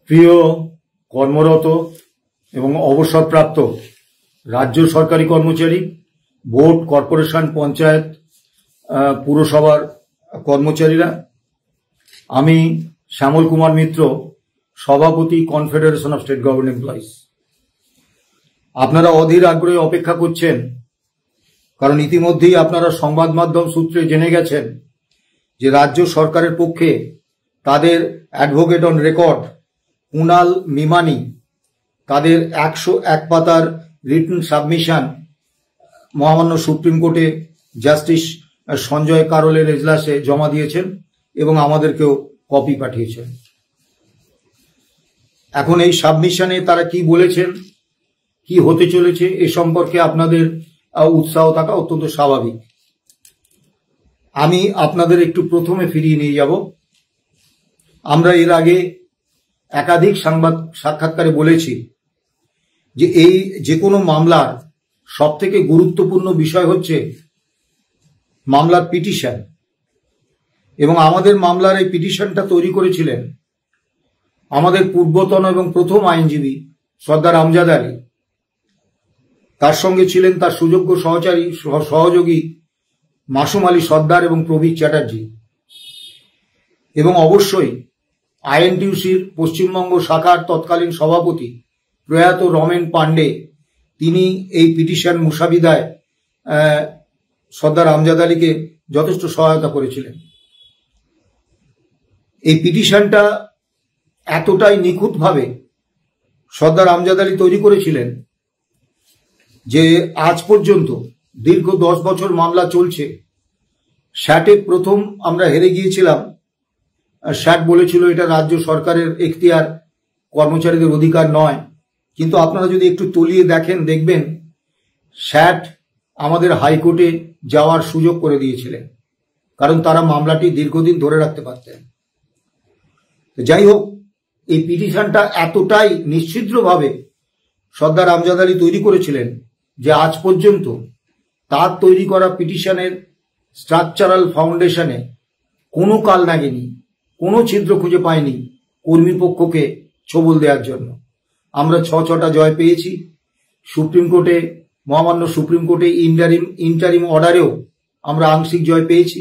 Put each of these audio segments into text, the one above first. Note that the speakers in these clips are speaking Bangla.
প্রিয় কর্মরত এবং অবসরপ্রাপ্ত রাজ্য সরকারি কর্মচারী, বোর্ড, কর্পোরেশন, পঞ্চায়েত, পুরসভার কর্মচারীরা, আমি শ্যামল কুমার মিত্র, সভাপতি, confederation of state government employees. আপনারা অধীর আগ্রহে অপেক্ষা করছেন, কারণ ইতিমধ্যেই আপনারা সংবাদ মাধ্যম সূত্রে জেনে গেছেন যে রাজ্য সরকারের পক্ষে তাদের advocate on record Kunal Mimani তাদের 101 পাতার রিটন সাবমিশন মহামান্য সুপ্রিম কোর্টে জাস্টিস সঞ্জয় কারোলের এজলাসে জমা দিয়েছেন এবং আমাদেরকেও কপি পাঠিয়েছেন। এখন এই সাবমিশনে তারা কি বলেছেন, কি হতে চলেছে, এ সম্পর্কে আপনাদের উৎসাহ থাকা অত্যন্ত স্বাভাবিক। আমি আপনাদের একটু প্রথমে ফিরিয়ে নিয়ে যাব। আমরা এর আগে একাধিক সাক্ষাৎকারে বলেছি যে এই যে কোনো মামলার সবথেকে গুরুত্বপূর্ণ বিষয় হচ্ছে মামলার পিটিশন, এবং আমাদের মামলার এই পিটিশনটা তৈরি করেছিলেন আমাদের পূর্বতন এবং প্রথম আইনজীবী সর্দার আমজাদ আলী। তার সঙ্গে ছিলেন তার সুযোগ্য সহযোগী মাসুম আলী সর্দার এবং প্রবীর চ্যাটার্জি, এবং অবশ্যই আইএনটিইউসির পশ্চিমবঙ্গ শাখার তৎকালীন সভাপতি প্রয়াত রমেন পান্ডে। তিনি এই পিটিশন মুসাবিদায় সর্দার আমজাদ আলীকে যথেষ্ট সহায়তা করেছিলেন। এই পিটিশনটা এতটাই নিখুঁতভাবে সর্দার আমজাদ আলী তৈরি করেছিলেন যে আজ পর্যন্ত দীর্ঘ 10 বছর মামলা চলছে। স্যাটে প্রথম আমরা হেরে গিয়েছিলাম। স্যাট বলেছিল এটা রাজ্য সরকারের এখতিয়ার, কর্মচারীদের অধিকার নয়। কিন্তু আপনারা যদি একটু তলিয়ে দেখেন, দেখবেন স্যাট আমাদের হাইকোর্টে যাওয়ার সুযোগ করে দিয়েছিলেন, কারণ তারা মামলাটি দীর্ঘদিন ধরে রাখতে পারতেন। যাই হোক, এই পিটিশনটা এতটাই নিশ্চিদ্রভাবে সর্দার আমজাদ আলী তৈরি করেছিলেন যে আজ পর্যন্ত তার তৈরি করা পিটিশনের স্ট্রাকচারাল ফাউন্ডেশনে কোনো কাল লাগেনি, কোনো ছিদ্র খুঁজে পায়নি কর্মীপক্ষকে ছবল দেওয়ার জন্য। আমরা 6টা জয় পেয়েছি। সুপ্রিম কোর্টে, মহামান্য সুপ্রিম কোর্টে ইন্টারিম অর্ডারেও আমরা আংশিক জয় পেয়েছি,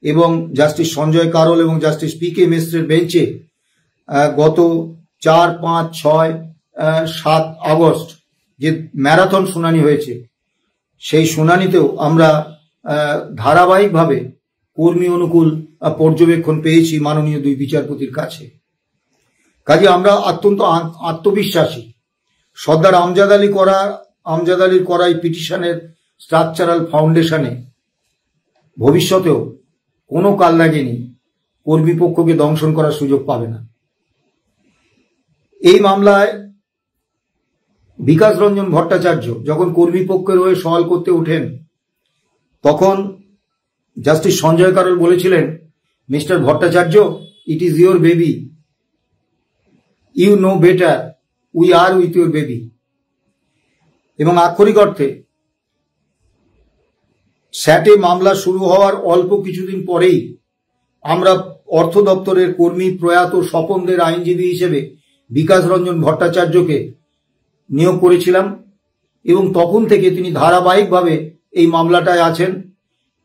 এবং জাস্টিস সঞ্জয় কারোল এবং জাস্টিস পি.কে. মিশ্রের বেঞ্চে গত 4, 5, 6, 7 আগস্ট যে ম্যারাথন শুনানি হয়েছে, সেই শুনানিতেও আমরা ধারাবাহিকভাবে কর্মী অনুকূল পর্যবেক্ষণ পেয়েছি মাননীয় 2 বিচারপতির কাছে। কাজে আমরা অত্যন্ত আত্মবিশ্বাসী সর্দার আমজাদ আলীর করা এই পিটিশনের স্ট্রাকচারাল ফাউন্ডেশনে ভবিষ্যতেও কোনো কাল লাগেনি কর্মীপক্ষকে দংশন করার সুযোগ পাবে না। এই মামলায় বিকাশ রঞ্জন ভট্টাচার্য যখন কর্মীপক্ষের হয়ে সওয়াল করতে ওঠেন, তখন জাস্টিস সঞ্জয় কারোল বলেছিলেন, mister Bhattacharya, it is your baby, you know better, we are with your baby. এবং আক্ষরিক অর্থে স্যাটে মামলা শুরু হওয়ার অল্প কিছুদিন পরেই আমরা অর্থ দপ্তরের কর্মী প্রয়াত স্বপনদের আইনজীবী হিসেবে বিকাশ রঞ্জন ভট্টাচার্যকে নিয়োগ করেছিলাম, এবং তখন থেকে তিনি ধারাবাহিকভাবে এই মামলাটায় আছেন।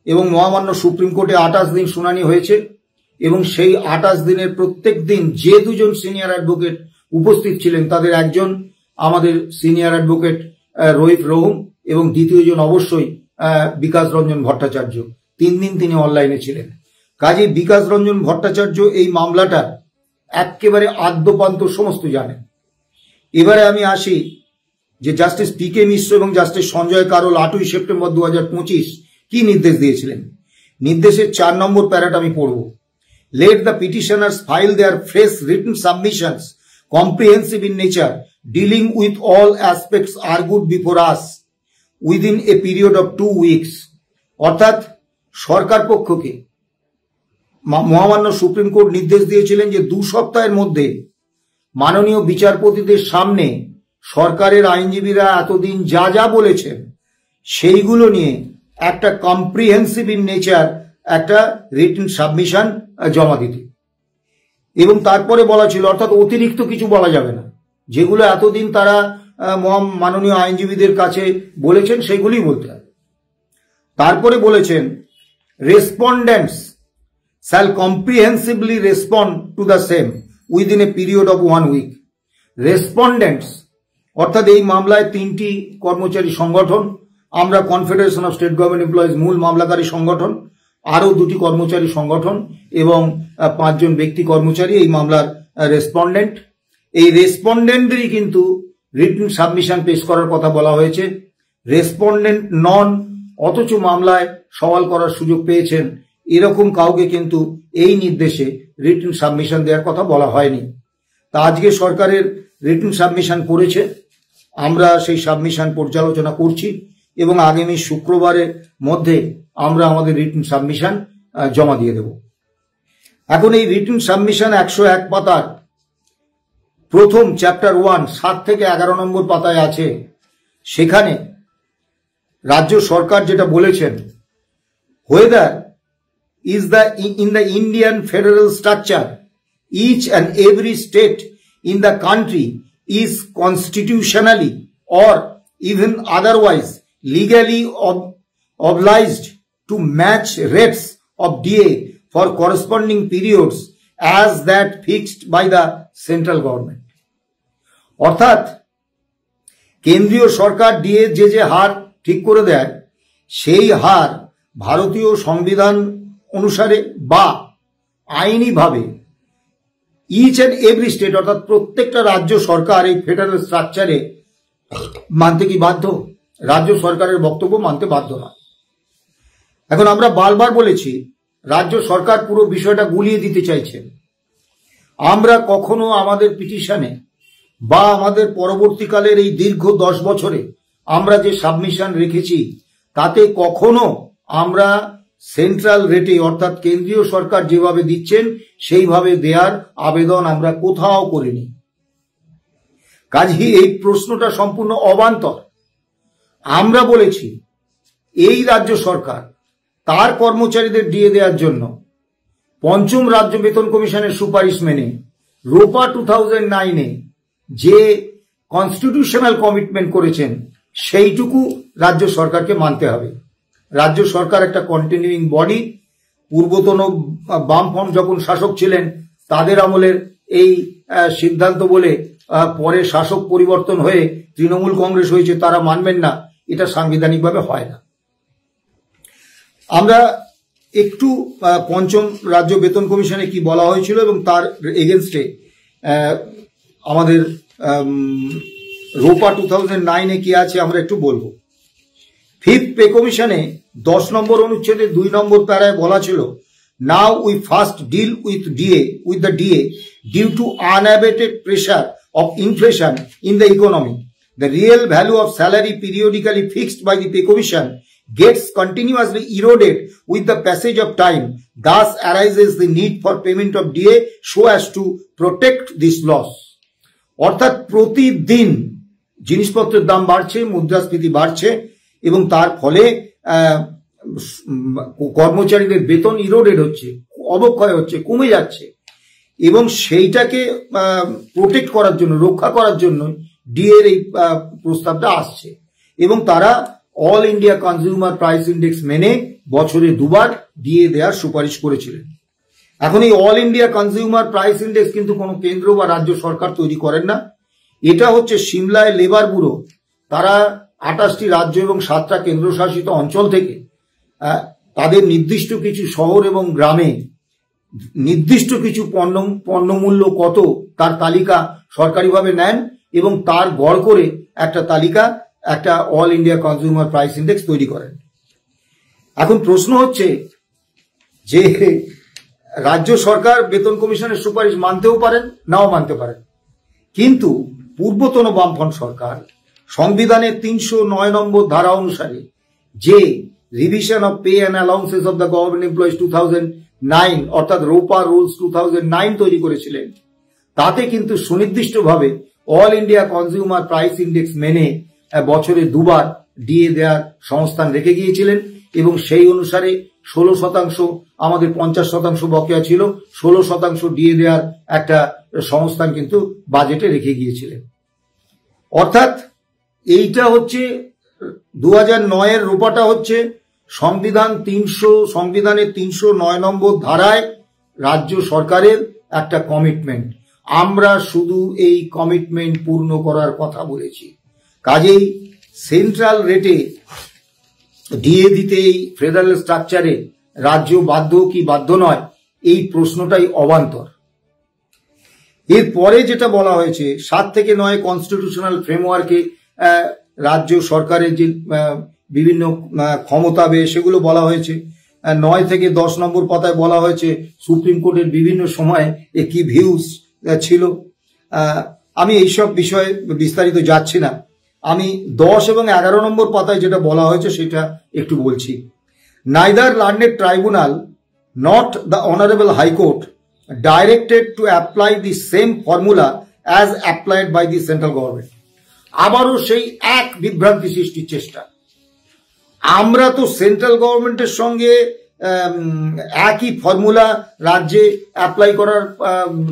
এবং মহামান্য সুপ্রিম কোর্টে 28 দিন শুনানি হয়েছে, এবং সেই 28 দিনের প্রত্যেক দিন যে 2 জন সিনিয়র অ্যাডভোকেট উপস্থিত ছিলেন, তাদের একজন আমাদের সিনিয়র অ্যাডভোকেট রহিফ রহুম, এবং দ্বিতীয়জন অবশ্যই বিকাশ রঞ্জন ভট্টাচার্য। 3 দিন তিনি অনলাইনে ছিলেন। কাজে বিকাশ রঞ্জন ভট্টাচার্য এই মামলাটা একেবারে আদ্যপান্ত সমস্ত জানেন। এবারে আমি আসি যে জাস্টিস পি.কে. মিশ্র এবং জাস্টিস সঞ্জয় কারোল 8ই সেপ্টেম্বর 2025 কি নির্দেশ দিয়েছিলেন। নির্দেশের 4 নম্বর প্যারাটা আমি পড়ব। Let the petitioners file there fresh written submissions comprehensive in nature, dealing with all aspects argued before us within a period of 2 weeks. অর্থাৎ সরকার পক্ষকে মহামান্য সুপ্রিম কোর্ট নির্দেশ দিয়েছিলেন যে 2 সপ্তাহের মধ্যে মাননীয় বিচারপতিদের সামনে সরকারের আইনজীবীরা এতদিন যা যা বলেছেন সেইগুলো নিয়ে একটা কম্প্রিহেন্সিভ ইন নেচার একটা রিটন সাবমিশন জমা দিতে। এবং তারপরে বলা ছিল, অর্থাৎ অতিরিক্ত কিছু বলা যাবে না, যেগুলো এতদিন তারা মাননীয় আইনজীবীদের কাছে বলেছেন সেগুলিই বলতে হবে। তারপরে বলেছেন respondents shall comprehensively respond to the same within a period of 1 week. Respondents অর্থাৎ এই মামলায় 3টি কর্মচারী সংগঠন, আমরা confederation of state government employees মূল মামলাকারী সংগঠন, আরও 2টি কর্মচারী সংগঠন এবং 5 জন ব্যক্তি কর্মচারী এই মামলার রেসপন্ডেন্ট। এই রেসপন্ডেন্টদেরই কিন্তু রিটেন সাবমিশন পেশ করার কথা বলা হয়েছে। রেসপন্ডেন্ট নন অথচ মামলায় সওয়াল করার সুযোগ পেয়েছেন, এরকম কাউকে কিন্তু এই নির্দেশে রিটেন সাবমিশন দেওয়ার কথা বলা হয়নি। তা আজকে সরকারের রিটেন সাবমিশন করেছে, আমরা সেই সাবমিশন পর্যালোচনা করছি এবং আগামী শুক্রবারের মধ্যে আমরা আমাদের রিটেন সাবমিশন জমা দিয়ে দেব। এখন এই রিটেন সাবমিশন 101 পাতার প্রথম চ্যাপ্টার 1 7 থেকে 11 নম্বর পাতায় আছে। সেখানে রাজ্য সরকার যেটা বলেছেন, whether in the Indian federal structure each and every state in the country is constitutionally or even otherwise legally obliged to match rates of DA for corresponding periods as that fixed by the central government. অর্থাৎ কেন্দ্রীয় সরকার ডিএ যে হার ঠিক করে দেয় সেই হার ভারতীয় সংবিধান অনুসারে বা আইনিভাবে ইচ অ্যান্ড এভরি স্টেট অর্থাৎ প্রত্যেকটা রাজ্য সরকার এই ফেডারেল স্ট্রাকচারে মানতে কি বাধ্য? রাজ্য সরকারের বক্তব্য মানতে বাধ্য না। এখন আমরা বারবার বলেছি রাজ্য সরকার পুরো বিষয়টা গুলিয়ে দিতে চাইছেন। আমরা কখনো আমাদের পিটিশনে বা আমাদের পরবর্তীকালের এই দীর্ঘ 10 বছরে আমরা যে সাবমিশন রেখেছি তাতে কখনো আমরা সেন্ট্রাল রেটে অর্থাৎ কেন্দ্রীয় সরকার যেভাবে দিচ্ছেন সেইভাবে দেওয়ার আবেদন আমরা কোথাও করিনি। কাজেই এই প্রশ্নটা সম্পূর্ণ অবান্তর। আমরা বলেছি এই রাজ্য সরকার তার কর্মচারীদের ডিএ দেওয়ার জন্য 5ম রাজ্য বেতন কমিশনের সুপারিশ মেনে রোপা 2009-এ যে কনস্টিটিউশনাল কমিটমেন্ট করেছেন সেইটুকু রাজ্য সরকারকে মানতে হবে। রাজ্য সরকার একটা কন্টিনিউইং বডি, পূর্বতন বামফ্রন্ট যখন শাসক ছিলেন তাদের আমলের এই সিদ্ধান্ত বলে পরে শাসক পরিবর্তন হয়ে তৃণমূল কংগ্রেস হয়েছে, তারা মানবেন না, এটা সাংবিধানিকভাবে হয় না। আমরা একটু 5ম রাজ্য বেতন কমিশনে কি বলা হয়েছিল এবং তার এগেনস্টে আমাদের রোপা 2009-এ কি আছে আমরা একটু বলবো। 5th পে কমিশনে 10 নম্বর অনুচ্ছেদে 2 নম্বর প্যারায় বলা ছিল, now we first deal with the DA due to unabated pressure of inflation in the economy. The real value of salary periodically fixed by the pay commission gets continuously eroded with the passage of time. Thus arises the need for payment of DA so as to protect this loss. অর্থাৎ প্রতিদিন জিনিসপত্রের দাম বাড়ছে, মুদ্রাস্ফীতি বাড়ছে এবং তার ফলে কর্মচারীদের বেতন ইরোডেড হচ্ছে, অবক্ষয় হচ্ছে, কমে যাচ্ছে এবং সেইটাকে প্রোটেক্ট করার জন্য, রক্ষা করার জন্য ডিএর এই প্রস্তাবটা আসছে এবং তারা all India consumer price index মেনে বছরে 2বার ডিএ দেওয়ার সুপারিশ করেছিলেন। এখন এই all India consumer price index কিন্তু কোনো কেন্দ্র বা রাজ্য সরকার তৈরি করেন না, এটা হচ্ছে সিমলায় লেবার ব্যুরো, তারা 28টি রাজ্য এবং 7টা কেন্দ্রশাসিত অঞ্চল থেকে তাদের নির্দিষ্ট কিছু শহর এবং গ্রামে নির্দিষ্ট কিছু পণ্যমূল্য কত তার তালিকা সরকারিভাবে নেন এবং তার গড় করে একটা তালিকা, একটা all India consumer price index তৈরি করেন। এখন প্রশ্ন হচ্ছে যে রাজ্য সরকার বেতন কমিশনের সুপারিশ মানতেও পারেন, নাও মানতে পারেন, কিন্তু পূর্বতন বামফ্রন্ট সরকার সংবিধানের 309 নম্বর ধারা অনুসারে যে revision of pay and allowances of the government employees 2009 অর্থাৎ রোপা রুলস 2009 তৈরি করেছিলেন, তাতে কিন্তু সুনির্দিষ্টভাবে all India consumer price index মেনে বছরে 2বার ডিএ দেওয়ার সংস্থান রেখে গিয়েছিলেন এবং সেই অনুসারে 16% আমাদের 50% বকেয়া ছিল, 16% ডিএ দেওয়ার একটা সংস্থান কিন্তু বাজেটে রেখে গিয়েছিলেন। অর্থাৎ এইটা হচ্ছে 2009-এর রূপাটা হচ্ছে সংবিধানের 309 নম্বর ধারায় রাজ্য সরকারের একটা কমিটমেন্ট। আমরা শুধু এই কমিটমেন্ট পূর্ণ করার কথা বলেছি। কাজেই সেন্ট্রাল রেটে ডিএ দিতে এই ফেডারেল স্ট্রাকচারে রাজ্য বাধ্য কি বাধ্য নয়, এই প্রশ্নটাই অবান্তর। এরপরে যেটা বলা হয়েছে 7 থেকে 9 কনস্টিটিউশনাল ফ্রেমওয়ার্কে রাজ্য সরকারের যে বিভিন্ন ক্ষমতা সেগুলো বলা হয়েছে। 9 থেকে 10 নম্বর পাতায় বলা হয়েছে সুপ্রিম কোর্টের বিভিন্ন সময়ে কি ভিউজ ছিল। আমি এইসব বিষয়ে বিস্তারিত যাচ্ছি না। আমি 10 এবং 11 নম্বর পাতায় যেটা বলা হয়েছে সেটা একটু বলছি। Neither learned tribunal not the honourable high court directed to apply the same formula as applied by the central government। আবারও সেই এক বিভ্রান্তি সৃষ্টির চেষ্টা। আমরা তো সেন্ট্রাল গভর্নমেন্টের সঙ্গে একই ফর্মুলা রাজ্যে অ্যাপ্লাই করার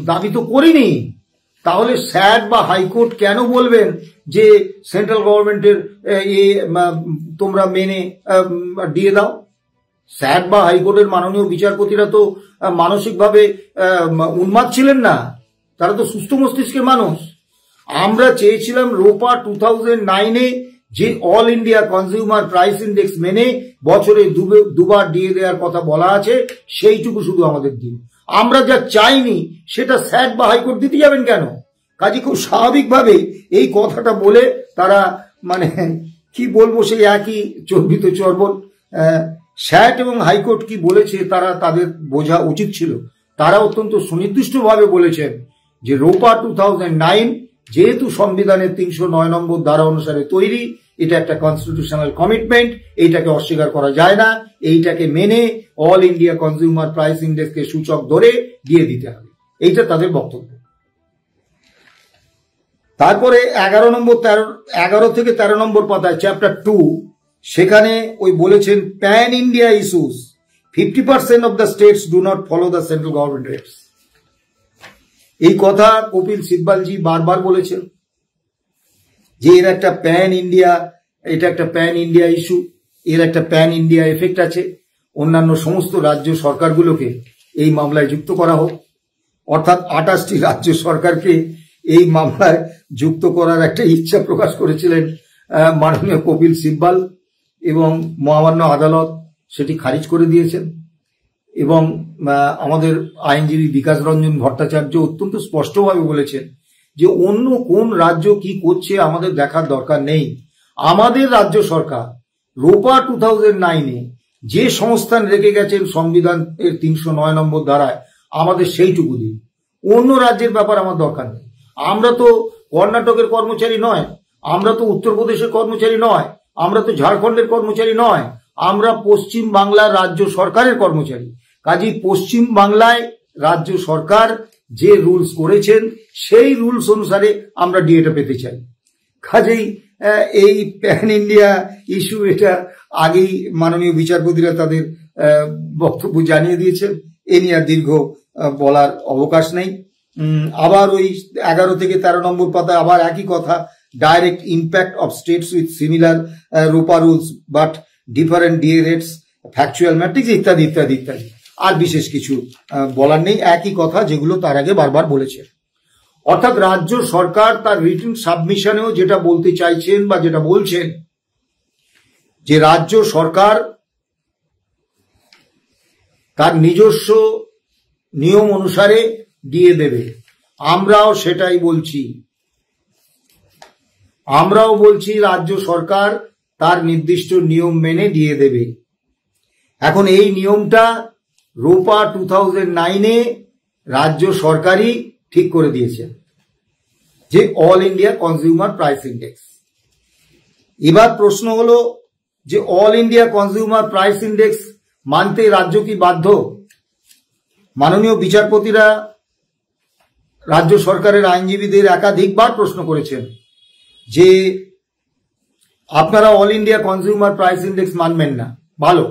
দাবি তো করিনি। তাহলে স্যাট বা হাইকোর্ট কেন বলবেন যে সেন্ট্রাল গভর্নমেন্টের তোমরা মেনে দিয়ে দাও? স্যাট বা হাইকোর্টের মাননীয় বিচারপতিরা তো মানসিকভাবে উন্মাদ ছিলেন না, তারা তো সুস্থ মস্তিষ্কের মানুষ। আমরা চেয়েছিলাম রোপা 2009-এ যে all India consumer price index মেনে বছরে দুবার ডিএ দেওয়ার কথা বলা আছে সেইটুকু শুধু আমাদের দিন। আমরা যা চাইনি সেটা স্যাট বা হাইকোর্ট দিতে যাবেন কেন? কাজে খুব স্বাভাবিকভাবে এই কথাটা বলে তারা মানে কি বলবো, সেই একই চর্বিত চর্বণ। স্যাট এবং হাইকোর্ট কি বলেছে তারা তাদের বোঝা উচিত ছিল। তারা অত্যন্ত সুনির্দিষ্টভাবে বলেছেন যে রোপা 2009 যেহেতু সংবিধানের 309 নম্বর ধারা অনুসারে তৈরি, এটা একটা কনস্টিটিউশনাল কমিটমেন্ট, এইটাকে অস্বীকার করা যায় না, এইটাকে মেনে অল ইন্ডিয়া কনজিউমার প্রাইস ইন্ডেক্সকে সূচক ধরে দিয়ে দিতে হবে, এইটা তাদের বক্তব্য। তারপরে 11 থেকে 13 নম্বর পাতায় চ্যাপ্টার 2, সেখানে ওই বলেছেন pan India issues 50% of the states do not follow the central government rates. এই কথা কপিল সিব্বালজি বারবার বলেছেন যে এর একটা প্যান ইন্ডিয়া, এটা একটা প্যান ইন্ডিয়া ইস্যু, এর একটা প্যান ইন্ডিয়া এফেক্ট আছে। অন্যান্য সমস্ত রাজ্য সরকারগুলোকে এই মামলায় যুক্ত করা হোক। অর্থাৎ 28টি রাজ্য সরকারকে এই মামলায় যুক্ত করার একটা ইচ্ছা প্রকাশ করেছিলেন মাননীয় কপিল সিব্বাল, এবং মহামান্য আদালত সেটি খারিজ করে দিয়েছেন। এবং আমাদের আইনজীবী বিকাশ রঞ্জন ভট্টাচার্য অত্যন্ত স্পষ্টভাবে বলেছেন যে অন্য কোন রাজ্য কি করছে আমাদের দেখার দরকার নেই। আমাদের রাজ্য সরকার রোপা 2009-এ যে সংস্থান রেখে গেছেন সংবিধানের 309 নম্বর ধারায়, আমাদের সেইটুকু দিন। অন্য রাজ্যের ব্যাপার আমার দরকার নেই। আমরা তো কর্ণাটকের কর্মচারী নয়, আমরা তো উত্তরপ্রদেশের কর্মচারী নয়, আমরা তো ঝাড়খণ্ডের কর্মচারী নয়, আমরা পশ্চিম বাংলার রাজ্য সরকারের কর্মচারী। কাজেই পশ্চিম বাংলায় রাজ্য সরকার যে রুলস করেছেন সেই রুলস অনুসারে আমরা ডিএটা পেতে চাই। কাজেই এই প্যান ইন্ডিয়া ইস্যু, এটা আগেই মাননীয় বিচারপতিরা তাদের বক্তব্য জানিয়ে দিয়েছেন, এ নিয়ে আর দীর্ঘ বলার অবকাশ নেই। আবার ওই 11 থেকে 13 নম্বর পাতায় আবার একই কথা, direct impact of states with similar ROPA rules but different DA rates, factual matrix ইত্যাদি ইত্যাদি ইত্যাদি। আর বিশেষ কিছু বলার নেই, একই কথা যেগুলো তার আগে বারবার বলেছে। অর্থাৎ রাজ্য সরকার তার রিটেন সাবমিশনেও যেটা বলতে চাইছেন বা যেটা বলছেন যে রাজ্য সরকার তার নিজস্ব নিয়ম অনুসারে দিয়ে দেবে। আমরাও সেটাই বলছি, আমরাও বলছি রাজ্য সরকার তার নির্দিষ্ট নিয়ম মেনে দিয়ে দেবে। এখন এই নিয়মটা রোপা 2009-এ রাজ্য সরকারই ঠিক করে দিয়েছে যে all India consumer price index. এবার প্রশ্ন হলো যে all India consumer price index মানতে রাজ্য কি বাধ্য? মাননীয় বিচারপতিরা রাজ্য সরকারের আইনজীবীদের একাধিকবার প্রশ্ন করেছেন যে আপনারা all India consumer price index মানবেন না, ভালো,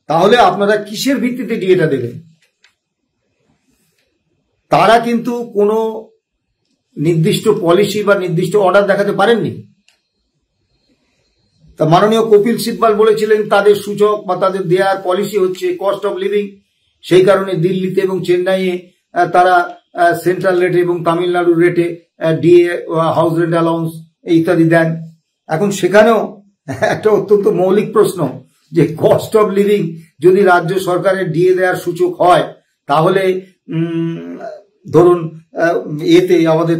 তাহলে আপনারা কিসের ভিত্তিতে ডিএটা দেবেন? তারা কিন্তু কোনো নির্দিষ্ট পলিসি বা নির্দিষ্ট অর্ডার দেখাতে পারেননি। তা মাননীয় কপিল সিব্বাল বলেছিলেন তাদের সূচক বা তাদের দেয়ার পলিসি হচ্ছে কস্ট অফ লিভিং, সেই কারণে দিল্লিতে এবং চেন্নাইয়ে তারা সেন্ট্রাল রেটে এবং তামিলনাড়ুর রেটে ডিএ, হাউস রেন্ট অ্যালাউন্স ইত্যাদি দেন। এখন সেখানেও একটা অত্যন্ত মৌলিক প্রশ্ন যে কস্ট অফ লিভিং যদি রাজ্য সরকারের ডিএ দেওয়ার সূচক হয়, তাহলে ধরুন এতে আমাদের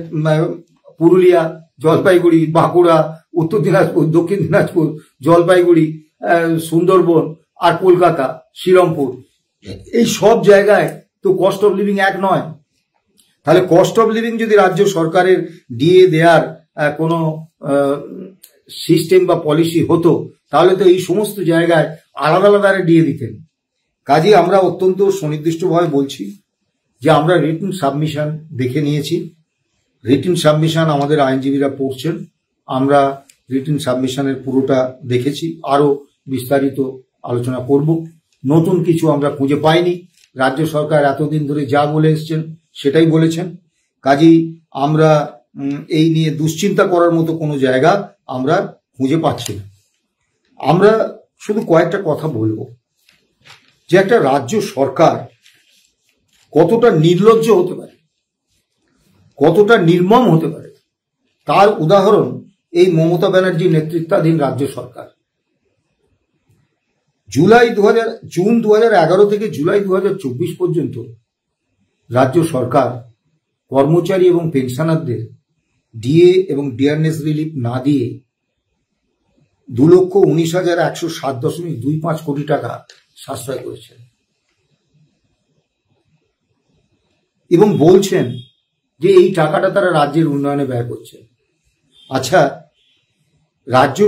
পুরুলিয়া, জলপাইগুড়ি, বাঁকুড়া, উত্তর দিনাজপুর, দক্ষিণ দিনাজপুর, জলপাইগুড়ি, সুন্দরবন আর কলকাতা, শ্রীরামপুর, এই সব জায়গায় তো কস্ট অফ লিভিং এক নয়। তাহলে কস্ট অফ লিভিং যদি রাজ্য সরকারের ডিএ দেওয়ার কোনো সিস্টেম বা পলিসি হতো, তাহলে তো এই সমস্ত জায়গায় আলাদা আলাদা ডিএ দিতেন। কাজেই আমরা অত্যন্ত সুনির্দিষ্টভাবে বলছি যে আমরা রিটেন সাবমিশন দেখে নিয়েছি। রিটেন সাবমিশন আমাদের আইনজীবীরা পড়ছেন, আমরা রিটেন সাবমিশনের পুরোটা দেখেছি, আরো বিস্তারিত আলোচনা করব। নতুন কিছু আমরা খুঁজে পাইনি। রাজ্য সরকার এতদিন ধরে যা বলে এসছেন সেটাই বলেছেন। কাজেই আমরা এই নিয়ে দুশ্চিন্তা করার মতো কোনো জায়গা আমরা খুঁজে পাচ্ছি না। আমরা শুধু কয়েকটা কথা বলবো যে একটা রাজ্য সরকার কতটা নির্লজ্জ হতে পারে, কতটা নির্মম হতে পারে, তার উদাহরণ এই মমতা ব্যানার্জি নেতৃত্বাধীন রাজ্য সরকার। জুন 2011 থেকে জুলাই 2024 পর্যন্ত রাজ্য সরকার কর্মচারী এবং পেনশনারদের ডিএ এবং ডিয়ারনেস রিলিফ না দিয়ে 2,19,107.25 কোটি টাকা সাশ্রয় করেছেন এবং বলছেন যে এই টাকাটা তারা রাজ্যের উন্নয়নে ব্যয় করছে। আচ্ছা, রাজ্য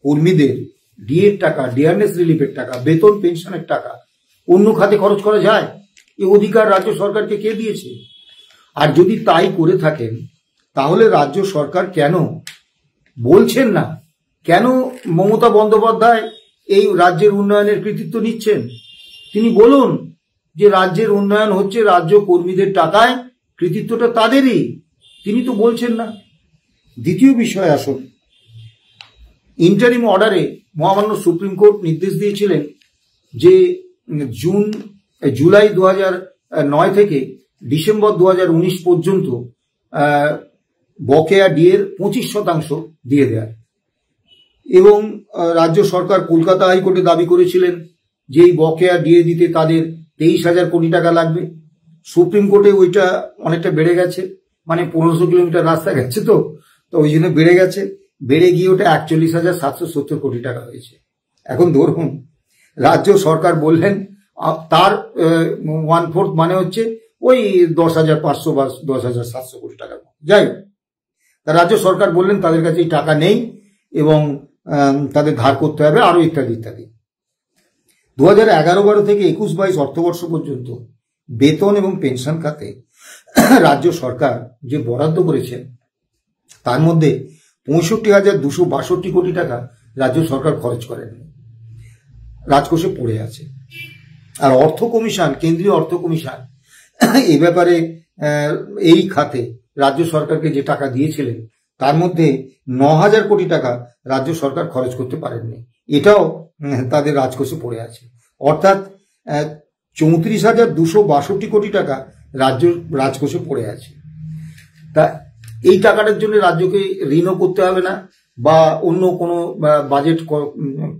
কর্মীদের ডিএর টাকা, ডিয়ারনেস রিলিফের টাকা, বেতন পেনশনের টাকা অন্য খাতে খরচ করা যায়? এই অধিকার রাজ্য সরকারকে কে দিয়েছে? আর যদি তাই করে থাকেন, তাহলে রাজ্য সরকার কেন বলছেন না, কেন মমতা বন্দ্যোপাধ্যায় এই রাজ্যের উন্নয়নের কৃতিত্ব নিচ্ছেন? তিনি বলুন যে রাজ্যের উন্নয়ন হচ্ছে রাজ্য কর্মীদের টাকায়, কৃতিত্বটা তাদেরই। তিনি তো বলছেন না। দ্বিতীয় বিষয় আসুন, ইন্টারিম অর্ডারে মহামান্য সুপ্রিম কোর্ট নির্দেশ দিয়েছিলেন যে জুলাই 2009 থেকে ডিসেম্বর 2019 পর্যন্ত বকেয়া ডিএর 25% দিয়ে দেয় এবং রাজ্য সরকার কলকাতা হাইকোর্টে দাবি করেছিলেন যে এই বকেয়া ডিএ দিতে তাদের 23,000 কোটি টাকা লাগবে। সুপ্রিম কোর্টে ওইটা অনেকটা বেড়ে গেছে, মানে 1500 কিলোমিটার রাস্তা গেছে তো ওই জন্য বেড়ে গেছে, বেড়ে গিয়ে ওটা 41,770 কোটি টাকা হয়েছে। এখন ধরুন রাজ্য সরকার বললেন তার 1/4 মানে হচ্ছে ওই 10,500 বা 10,700 কোটি টাকা। যাই হোক, তা রাজ্য সরকার বললেন তাদের কাছে এই টাকা নেই এবং তাদের ধার করতে হবে আরো ইত্যাদি ইত্যাদি। 2011-12 থেকে 21-22 অর্থবর্ষ পর্যন্ত বেতন এবং পেনশন খাতে রাজ্য সরকার যে বরাদ্দ করেছেন তার মধ্যে 65,262 কোটি টাকা রাজ্য সরকার খরচ করেন, রাজকোষে পড়ে আছে। আর অর্থ কমিশন, কেন্দ্রীয় অর্থ কমিশন এই ব্যাপারে এই খাতে রাজ্য সরকারকে যে টাকা দিয়েছিলেন তার মধ্যে 9,000 কোটি টাকা রাজ্য সরকার খরচ করতে পারেননি, এটাও তাদের রাজকোষে পড়ে আছে। অর্থাৎ 34,262 কোটি টাকা রাজকোষে পড়ে আছে। তা এই টাকাটার জন্য রাজ্যকে ঋণও করতে হবে না বা অন্য কোনো বাজেট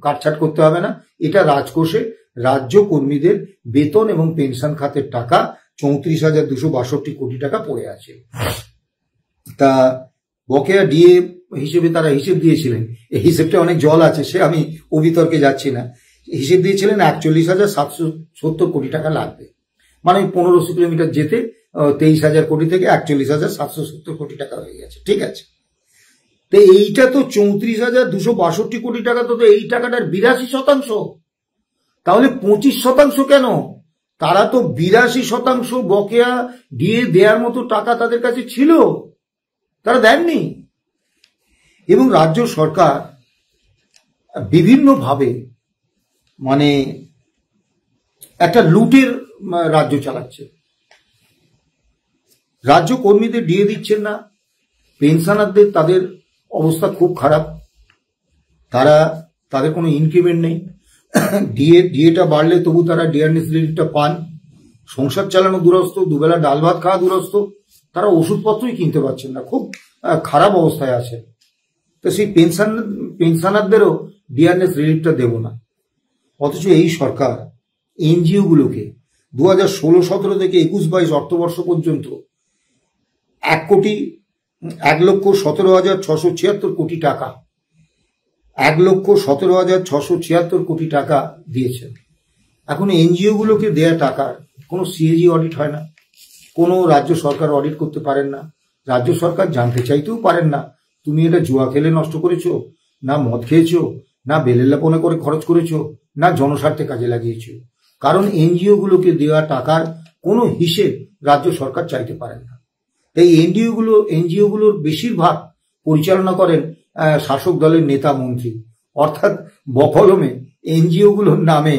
কাটছাট করতে হবে না, এটা রাজকোষে রাজ্য কর্মীদের বেতন এবং পেনশন খাতের টাকা 34,262 কোটি টাকা পড়ে আছে। তা বকেয়া ডিএ হিসেবে তারা হিসেব দিয়েছিলেন, এই হিসেবটা অনেক জল আছে, সে আমি ও বিতর্কে যাচ্ছি না। হিসেব দিয়েছিলেন 41,770 কোটি টাকা লাগবে, মানে 1500 কিলোমিটার যেতে 23,000 কোটি থেকে 41,770 কোটি টাকা হয়ে গেছে। ঠিক আছে, তো এইটা তো 34,262 কোটি টাকা, তো এই টাকাটার 82%। তাহলে 25% কেন? তারা তো 82% বকেয়া ডিএ দেওয়ার মতো টাকা তাদের কাছে ছিল, তারা দেননি। এবং রাজ্য সরকার বিভিন্নভাবে মানে একটা লুটের রাজ্য চালাচ্ছে। রাজ্য কর্মীদের ডিএ দিচ্ছেন না, পেনশনারদের তাদের অবস্থা খুব খারাপ, তাদের কোনো ইনক্রিমেন্ট নেই। ডিএটা বাড়লে তবু তারা ডিয়ারনেস রিলিফটা পান। সংসার চালানো দুরস্ত, দুবেলা ডাল ভাত খাওয়া দুরস্ত, তারা ওষুধপত্রই কিনতে পারছেন না, খুব খারাপ অবস্থায় আছে। তো সেই পেনশনারদেরও ডিয়ারনেস রিলিফটা দেব না। অথচ এই সরকার এনজিও গুলোকে 2016-17 থেকে 21-22 অর্থবর্ষ পর্যন্ত 1,17,676 কোটি টাকা 1,17,676 কোটি টাকা দিয়েছেন। এখন এনজিও গুলোকে দেয়া টাকার কোনো সিএজি অডিট হয় না, কোনো রাজ্য সরকার অডিট করতে পারেন না। রাজ্য সরকার জানতে চাইতেও পারেন না তুমি এটা জুয়া খেলে নষ্ট করেছো, না মদ খেয়েছো, না বেলেল্লাপনে করে খরচ করেছো, না জনস্বার্থে কাজে লাগিয়েছো। কারণ এনজিও গুলোকে দেওয়া টাকার কোনো হিসেব রাজ্য সরকার চাইতে পারেন না। তাই এনজিও গুলোর বেশিরভাগ পরিচালনা করেন শাসক দলের নেতা মন্ত্রী, অর্থাৎ বকলমে এনজিও গুলোর নামে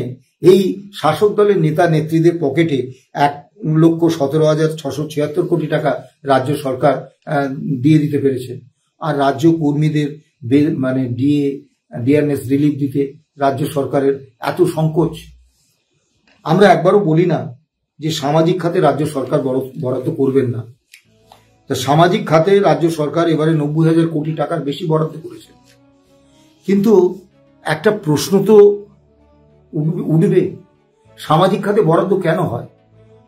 এই শাসক দলের নেতা নেত্রীদের পকেটে 1,17,676 কোটি টাকা রাজ্য সরকার দিয়ে দিতে পেরেছে। আর রাজ্য কর্মীদের মানে ডিয়ারনেস রিলিফ দিতে রাজ্য সরকারের এত সংকোচ। আমরা একবারও বলি না যে সামাজিক খাতে রাজ্য সরকার বরাদ্দ করবেন না। তা সামাজিক খাতে রাজ্য সরকার এবারে 90,000 কোটি টাকার বেশি বরাদ্দ করেছে। কিন্তু একটা প্রশ্ন তো উঠবে, সামাজিক খাতে বরাদ্দ কেন হয়?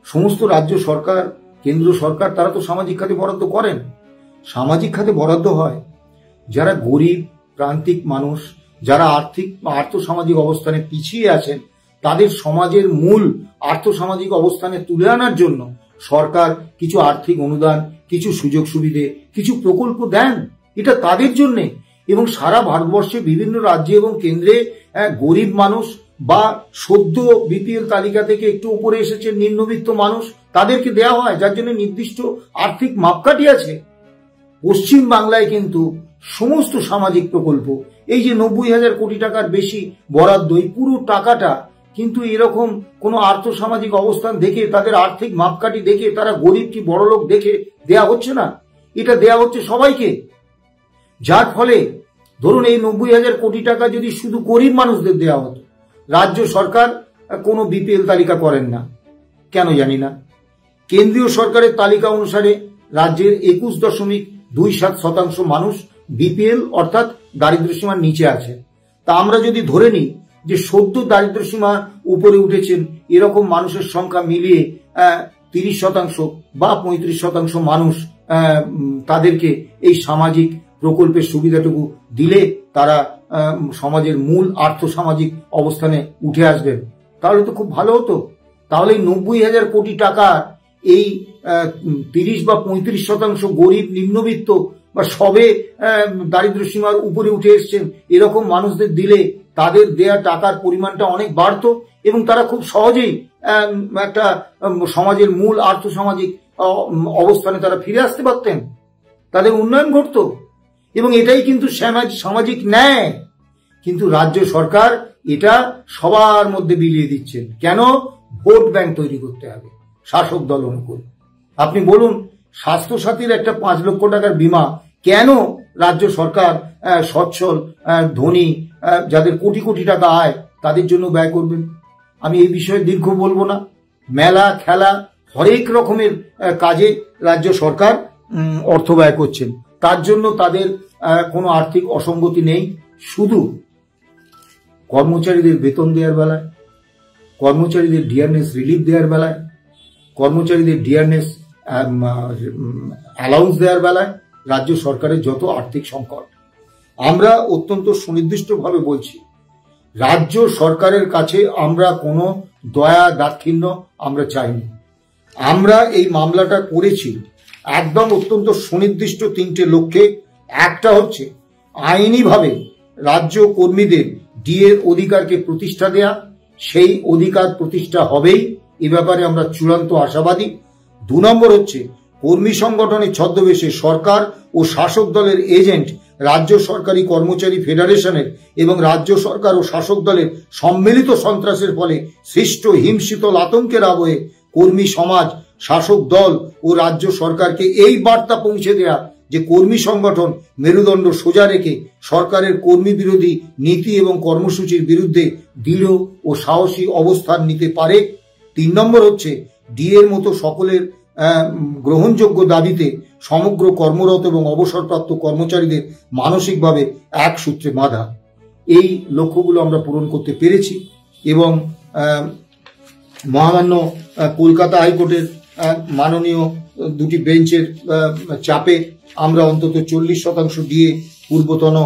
সমস্ত রাজ্য সরকার, কেন্দ্র সরকার তারা তো সামাজিক খাতে বরাদ্দ করেন। সামাজিক খাতে বরাদ্দ হয় যারা গরিব প্রান্তিক মানুষ, যারা আর্থসামাজিক অবস্থানে পিছিয়ে আছেন, তাদের সমাজের মূল আর্থসামাজিক অবস্থানে তুলে আনার জন্য সরকার কিছু আর্থিক অনুদান, কিছু সুযোগ সুবিধে, কিছু প্রকল্প দেন। এটা তাদের জন্যে। এবং সারা ভারতবর্ষে বিভিন্ন রাজ্যে এবং কেন্দ্রে গরিব মানুষ বা সদ্য বিপিএল তালিকা থেকে একটু উপরে এসেছে নিম্নবিত্ত মানুষ, তাদেরকে দেওয়া হয়, যার জন্য নির্দিষ্ট আর্থিক মাপকাঠি আছে। পশ্চিম বাংলায় কিন্তু সমস্ত সামাজিক প্রকল্প, এই যে 90,000 কোটি টাকার বেশি বরাদ্দ, এই পুরো টাকাটা কিন্তু এরকম কোনো আর্থসামাজিক অবস্থান দেখে, তাদের আর্থিক মাপকাঠি দেখে, তারা গরিব কি বড়লোক দেখে দেয়া হচ্ছে না, এটা দেয়া হচ্ছে সবাইকে। যার ফলে ধরুন এই 90,000 কোটি টাকা যদি শুধু গরিব মানুষদের দেওয়া হতো, রাজ্য সরকার কোনো বিপিএল তালিকা করেন না, কেন জানি না। কেন্দ্রীয় সরকারের তালিকা অনুসারে রাজ্যের 21.27% মানুষ বিপিএল অর্থাৎ দারিদ্র্যসীমার নিচে আছে। তা আমরা যদি ধরে নিই যে সদ্য দারিদ্র্যসীমার উপরে উঠেছেন এরকম মানুষের সংখ্যা মিলিয়ে 30% বা 35% মানুষ, তাদেরকে এই সামাজিক প্রকল্পের সুবিধাটুকু দিলে তারা সমাজের মূল আর্থসামাজিক অবস্থানে উঠে আসবেন, তাহলে তো খুব ভালো হতো। তাহলে 90,000 কোটি টাকা এই 30 বা 35% গরিব নিম্নবিত্ত বা সবে দারিদ্র্যসীমার উপরে উঠে এসছেন এরকম মানুষদের দিলে তাদের দেয়া টাকার পরিমাণটা অনেক বাড়তো এবং তারা খুব সহজেই একটা সমাজের মূল আর্থসামাজিক অবস্থানে তারা ফিরে আসতে পারতেন, তাদের উন্নয়ন ঘটতো। এবং এটাই কিন্তু সামাজিক ন্যায়। কিন্তু রাজ্য সরকার এটা সবার মধ্যে বিলিয়ে দিচ্ছেন। কেন? ভোট ব্যাংক তৈরি করতে হবে শাসক দল অনুকূল। আপনি বলুন, স্বাস্থ্যসাথীর একটা 5 লক্ষ টাকার বীমা কেন রাজ্য সরকার সচ্ছল ধনী যাদের কোটি কোটি টাকা আয় তাদের জন্য ব্যয় করবেন? আমি এই বিষয়ে দীর্ঘ বলবো না। মেলা খেলা হরেক রকমের কাজে রাজ্য সরকার অর্থ ব্যয় করছেন, তার জন্য তাদের কোনো আর্থিক অসঙ্গতি নেই। শুধু কর্মচারীদের বেতন দেওয়ার বেলায়, কর্মচারীদের ডিয়ারনেস রিলিফ দেওয়ার বেলায়, কর্মচারীদের ডিয়ারনেস অ্যালাউন্স দেওয়ার বেলায় রাজ্য সরকারের যত আর্থিক সংকট, আমরা অত্যন্ত সুনির্দিষ্টভাবে বলছি, রাজ্য সরকারের কাছে আমরা কোনো দয়া দাক্ষিণ্য আমরা চাইনি। আমরা এই মামলাটা করেছি একদম অত্যন্ত সুনির্দিষ্ট 3টে লক্ষ্যে। একটা হচ্ছে আইনিভাবে রাজ্য কর্মীদের ডিএর অধিকারকে প্রতিষ্ঠা দেয়া, সেই অধিকার প্রতিষ্ঠা হবেই, এ ব্যাপারে আমরা চূড়ান্ত আশাবাদী। 2 নম্বর হচ্ছে কর্মী সংগঠনের ছদ্মবেশে সরকার ও শাসক দলের এজেন্ট রাজ্য সরকারি কর্মচারী ফেডারেশনের এবং রাজ্য সরকার ও শাসক দলের সম্মিলিত সন্ত্রাসের ফলে সৃষ্ট হিমশীতল আতঙ্কের আবহে কর্মী সমাজ, শাসক দল ও রাজ্য সরকারকে এই বার্তা পৌঁছে দেয়া যে কর্মী সংগঠন মেরুদণ্ড সোজা রেখে সরকারের কর্মী বিরোধী নীতি এবং কর্মসূচির বিরুদ্ধে দৃঢ় ও সাহসী অবস্থান নিতে পারে। 3 নম্বর হচ্ছে ডিএর মতো সকলের গ্রহণযোগ্য দাবিতে সমগ্র কর্মরত এবং অবসরপ্রাপ্ত কর্মচারীদের মানসিকভাবে এক সূত্রে বাঁধা। এই লক্ষ্যগুলো আমরা পূরণ করতে পেরেছি এবং মহামান্য কলকাতা হাইকোর্টের মাননীয় দুটি বেঞ্চের চাপে আমরা অন্তত 40% ডিএ পূর্বতন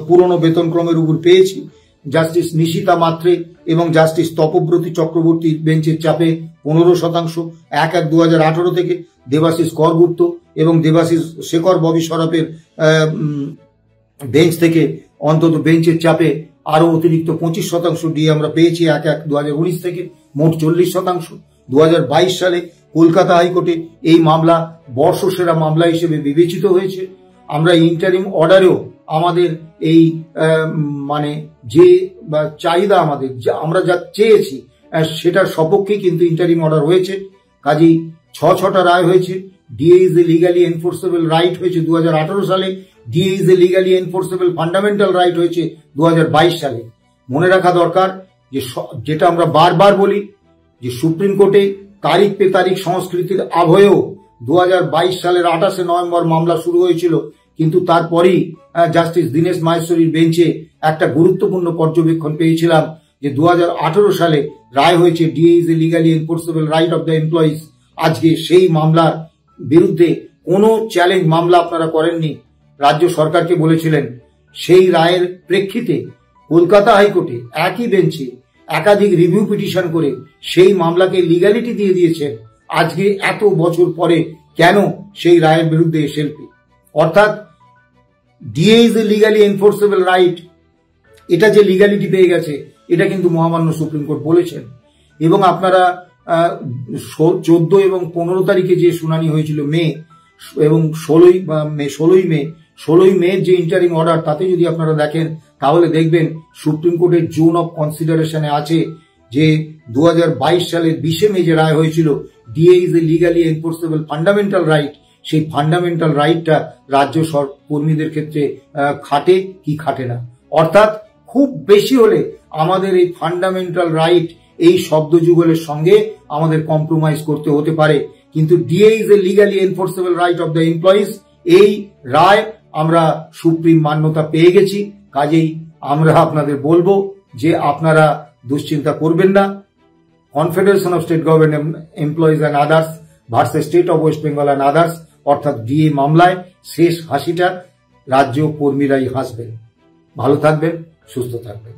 পুরনো বেতনক্রমের উপর পেয়েছি। জাস্টিস নিশিতা মাত্রে এবং জাস্টিস তপব্রতী চক্রবর্তীর বেঞ্চের চাপে 15%, 1/1/2018 থেকে দেবাশিস করগুপ্ত এবং দেবাশিস শেখর ববি সরফের বেঞ্চ থেকে অন্তত বেঞ্চের চাপে আরো অতিরিক্ত 25% ডিএ আমরা পেয়েছি 1/1/2019 থেকে, মোট 40%। 2022 সালে কলকাতা হাইকোর্টে এই মামলা বর্ষসেরা মামলা হিসেবে বিবেচিত হয়েছে। আমরা ইন্টারিম অর্ডারেও আমাদের এই মানে যে চাহিদা আমাদের আমরা যা চেয়েছি সেটার সপক্ষে কিন্তু ইন্টারিম অর্ডার হয়েছে। কাজেই 6টা রায় হয়েছে। DA is a legally enforceable right হয়েছে 2018 সালে, DA is a legally enforceable fundamental right হয়েছে 2022 সালে। মনে রাখা দরকার যে যেটা আমরা বারবার বলি যে সুপ্রিম কোর্টে তারিখ পে তারিখ সংস্কৃতির আবহেও 2022 সালের 28শে নভেম্বর মামলা শুরু হয়েছিল, কিন্তু তারপরেই জাস্টিস দীনেশ মাহেশ্বরীর বেঞ্চে একটা গুরুত্বপূর্ণ পর্যবেক্ষণ পেয়েছিলাম যে 2018 সালে রায় হয়েছে DA is a legally enforceable right of the employees. আজকে সেই মামলার বিরুদ্ধে কোনো চ্যালেঞ্জ মামলা আপনারা করেননি, রাজ্য সরকারকে বলেছিলেন। সেই রায়ের প্রেক্ষিতে কলকাতা হাইকোর্টে একই বেঞ্চে একাধিক রিভিউ পিটিশন করে সেই মামলাকে লিগ্যালিটি দিয়ে দিয়েছেন। আজকে এত বছর পরে কেন সেই রায়ের বিরুদ্ধে এসএলপি? অর্থাৎ DA is a legally enforceable right, এটা যে লিগ্যালিটি পেয়ে গেছে এটা কিন্তু মহামান্য সুপ্রিম কোর্ট বলেছেন। এবং আপনারা 14 এবং 15 তারিখে যে শুনানি হয়েছিল মে এবং 16ই মে যে ইন্টারিম অর্ডার, তাতে যদি আপনারা দেখেন তাহলে দেখবেন সুপ্রিম কোর্টের জোন অফ কনসিডারেশনে আছে যে 2022 সালের 20শে মে যে রায় হয়েছিল DA is a legally enforceable fundamental right, সেই ফান্ডামেন্টাল রাইটটা রাজ্য কর্মীদের ক্ষেত্রে খাটে কি খাটে না। অর্থাৎ খুব বেশি হলে আমাদের এই ফান্ডামেন্টাল রাইট এই শব্দ যুগলের সঙ্গে আমাদের কম্প্রোমাইজ করতে হতে পারে, কিন্তু DA is a legally enforceable right of the employees এই রায় আমরা সুপ্রিম মান্যতা পেয়ে গেছি। কাজেই আমরা আপনাদের বলবো যে আপনারা দুশ্চিন্তা করবেন না। Confederation of state government employees and others versus state of West Bengal and others, অর্থাৎ ডিএ মামলায় শেষ হাসিটা রাজ্য কর্মীরাই হাসবেন। ভালো থাকবেন, সুস্থ থাকবেন।